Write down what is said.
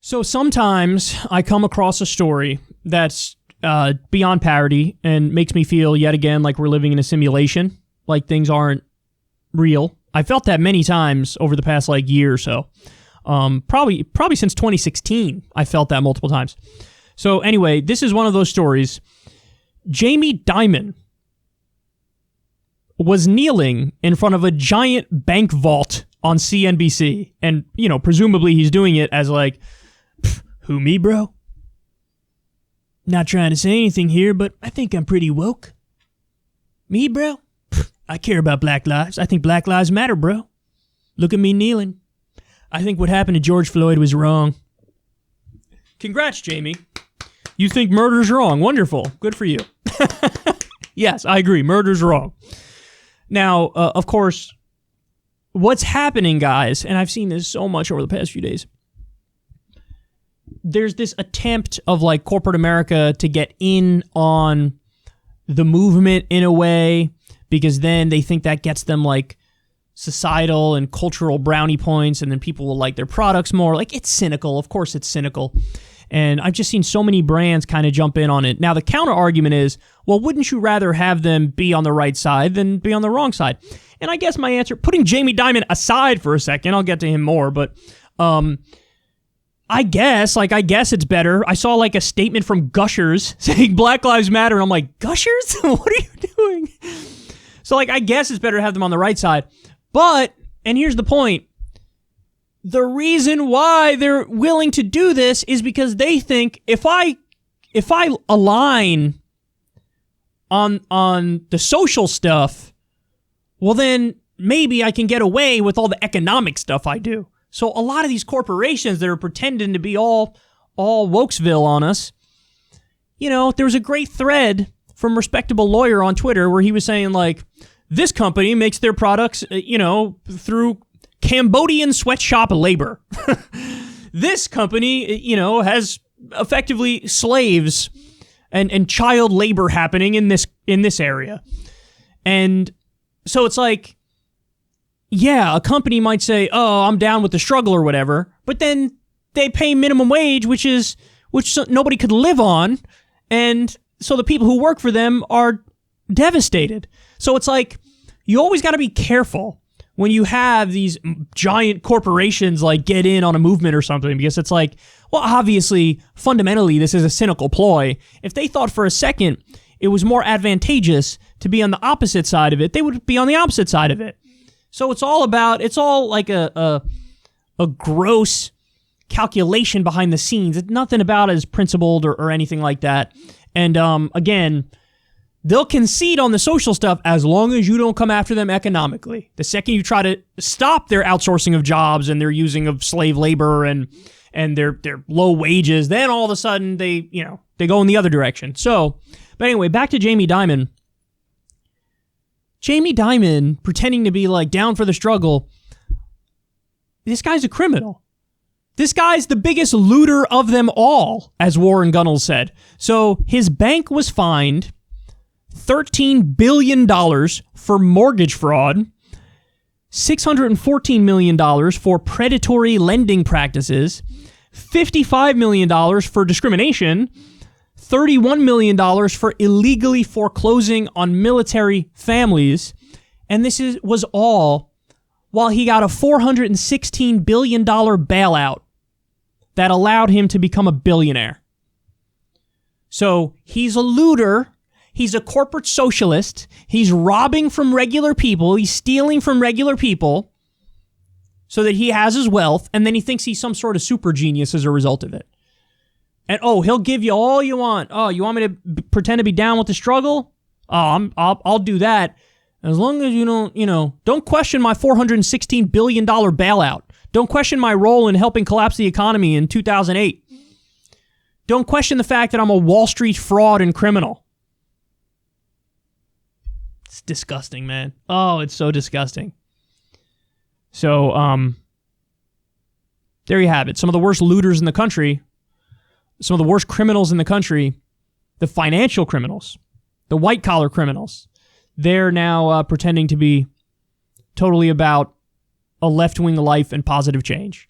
So sometimes I come across a story that's beyond parody and makes me feel yet again like we're living in a simulation, like things aren't real. I felt that many times over the past year or so. Probably since 2016, I felt that multiple times. So anyway, this is one of those stories. Jamie Dimon was kneeling in front of a giant bank vault on CNBC. And, presumably he's doing it as who, me, bro? Not trying to say anything here, but I think I'm pretty woke. Me, bro? I care about black lives. I think black lives matter, bro. Look at me kneeling. I think what happened to George Floyd was wrong. Congrats, Jamie. You think murder's wrong. Wonderful. Good for you. Yes, I agree. Murder's wrong. Now, of course, what's happening, guys, and I've seen this so much over the past few days, there's this attempt of corporate America to get in on the movement in a way, because then they think that gets them societal and cultural brownie points, and then people will like their products more. It's cynical. Of course it's cynical. And I've just seen so many brands kind of jump in on it. Now, the counter argument is, well, wouldn't you rather have them be on the right side than be on the wrong side? And I guess my answer, putting Jamie Dimon aside for a second, I'll get to him more, but I guess it's better. I saw a statement from Gushers saying Black Lives Matter, and I'm like, Gushers? What are you doing? So I guess it's better to have them on the right side. But, and here's the point, the reason why they're willing to do this is because they think if I align on the social stuff, well then maybe I can get away with all the economic stuff I do. So a lot of these corporations that are pretending to be all Wokesville on us, there was a great thread from Respectable Lawyer on Twitter where he was saying this company makes their products, through Cambodian sweatshop labor. This company, has effectively slaves and child labor happening in this area. And so it's yeah, a company might say, oh, I'm down with the struggle or whatever, but then they pay minimum wage, which nobody could live on. And so the people who work for them are devastated. So it's you always got to be careful when you have these giant corporations get in on a movement or something, because it's well, obviously, fundamentally, this is a cynical ploy. If they thought for a second it was more advantageous to be on the opposite side of it, they would be on the opposite side of it. So it's all a gross calculation behind the scenes. It's nothing about as principled or anything like that. And again, they'll concede on the social stuff as long as you don't come after them economically. The second you try to stop their outsourcing of jobs and their using of slave labor and their low wages, then all of a sudden they go in the other direction. So, but anyway, back to Jamie Dimon. Jamie Dimon pretending to be down for the struggle. This guy's a criminal. This guy's the biggest looter of them all, as Warren Gunnels said. So his bank was fined $13 billion for mortgage fraud, $614 million for predatory lending practices, $55 million for discrimination, $31 million for illegally foreclosing on military families, and this was all while he got a $416 billion bailout that allowed him to become a billionaire. So he's a looter. He's a corporate socialist. He's robbing from regular people. He's stealing from regular people so that he has his wealth, and then he thinks he's some sort of super genius as a result of it. And he'll give you all you want. Oh, you want me to pretend to be down with the struggle? Oh, I'll do that. As long as you don't question my $416 billion bailout. Don't question my role in helping collapse the economy in 2008. Don't question the fact that I'm a Wall Street fraud and criminal. It's disgusting, man. Oh, it's so disgusting. So, there you have it. Some of the worst looters in the country, some of the worst criminals in the country, the financial criminals, the white-collar criminals, they're now pretending to be totally about a left-wing life and positive change.